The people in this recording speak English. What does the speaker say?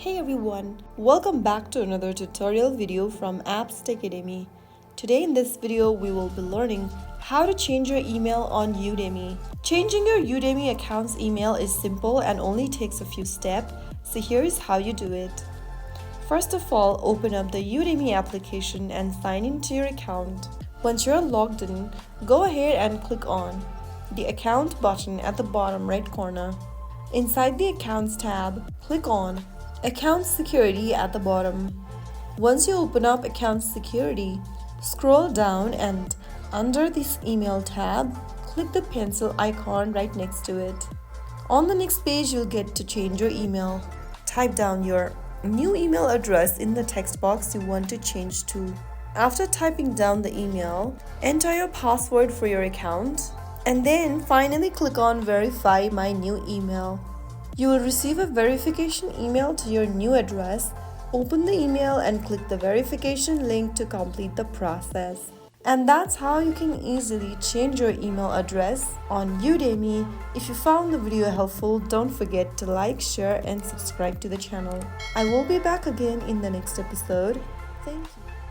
Hey everyone, welcome back to another tutorial video from Apps Tech Academy. Today in this video we will be learning how to change your email on Udemy. Changing your Udemy account's email is simple and only takes a few steps, so here's how you do it. First of all, open up the Udemy application and sign into your account. Once you're logged in, go ahead and click on the account button at the bottom right corner. Inside the Accounts tab, click on Account Security at the bottom. Once you open up Account Security, scroll down and under this Email tab, click the pencil icon right next to it. On the next page, you'll get to change your email. Type down your new email address in the text box you want to change to. After typing down the email, enter your password for your account and then finally click on Verify My New Email. You will receive a verification email to your new address. Open the email and click the verification link to complete the process. And that's how you can easily change your email address on Udemy. If you found the video helpful, don't forget to like, share and subscribe to the channel. I will be back again in the next episode. Thank you.